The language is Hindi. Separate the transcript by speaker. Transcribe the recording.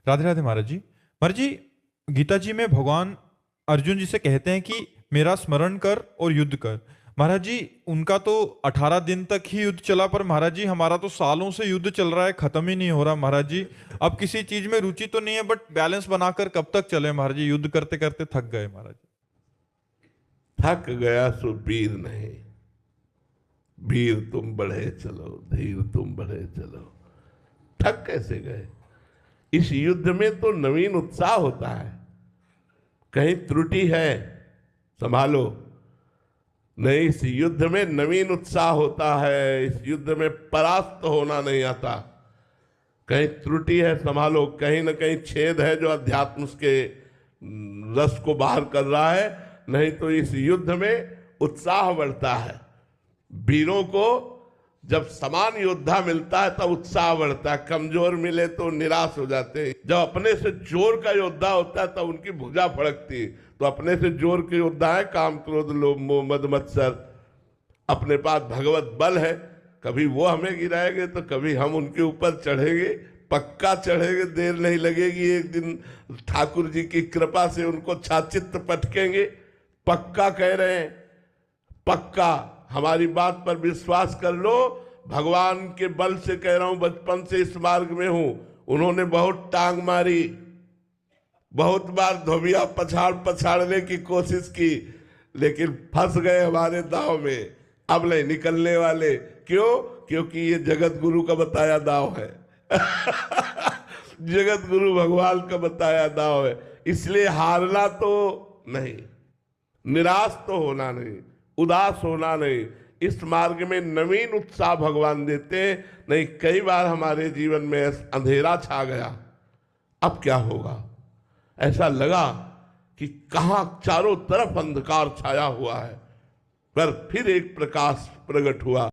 Speaker 1: राधे राधे महाराज जी। महाराज जी, गीता जी में भगवान अर्जुन जी से कहते हैं कि मेरा स्मरण कर और युद्ध कर। महाराज जी, उनका तो 18 दिन तक ही युद्ध चला, पर महाराज जी हमारा तो सालों से युद्ध चल रहा है, खत्म ही नहीं हो रहा महाराज जी। अब किसी चीज में रुचि तो नहीं है, बट बैलेंस बनाकर कब तक चले महाराज जी? युद्ध करते करते थक गए महाराज जी।
Speaker 2: थक गया सो वीर नहीं, वीर तुम बढ़े चलो, धीर तुम बढ़े चलो। थक कैसे गए? इस युद्ध में तो नवीन उत्साह होता है। कहीं त्रुटि है, संभालो। नहीं, इस युद्ध में नवीन उत्साह होता है। इस युद्ध में परास्त होना नहीं आता। कहीं त्रुटि है, संभालो। कहीं ना कहीं छेद है जो अध्यात्म के रस को बाहर कर रहा है। नहीं तो इस युद्ध में उत्साह बढ़ता है। वीरों को जब समान योद्धा मिलता है तब उत्साह बढ़ता है। कमजोर मिले तो निराश हो जाते हैं। जब अपने से जोर का योद्धा होता है तब उनकी भुजा फड़कती है। तो अपने से जोर के योद्धा है काम, क्रोध, लोभ, मोह, मद, मत्सर। अपने पास भगवत बल है, कभी वो हमें गिराएंगे तो कभी हम उनके ऊपर चढ़ेंगे। पक्का चढ़ेंगे, देर नहीं लगेगी। एक दिन ठाकुर जी की कृपा से उनको छाचित्त पटकेंगे। पक्का कह रहे हैं, पक्का। हमारी बात पर विश्वास कर लो। भगवान के बल से कह रहा हूं, बचपन से इस मार्ग में हूं। उन्होंने बहुत टांग मारी, बहुत बार धोबिया पछाड़ने की कोशिश की, लेकिन फंस गए हमारे दाव में। अब नहीं निकलने वाले। क्यों? क्योंकि ये जगत गुरु का बताया दाव है। जगत गुरु भगवान का बताया दाव है। इसलिए हारना तो नहीं, निराश तो होना नहीं, उदास होना नहीं। इस मार्ग में नवीन उत्साह भगवान देते। नहीं, कई बार हमारे जीवन में अंधेरा छा गया, अब क्या होगा? ऐसा लगा कि कहां चारों तरफ अंधकार छाया हुआ है, पर फिर एक प्रकाश प्रकट हुआ।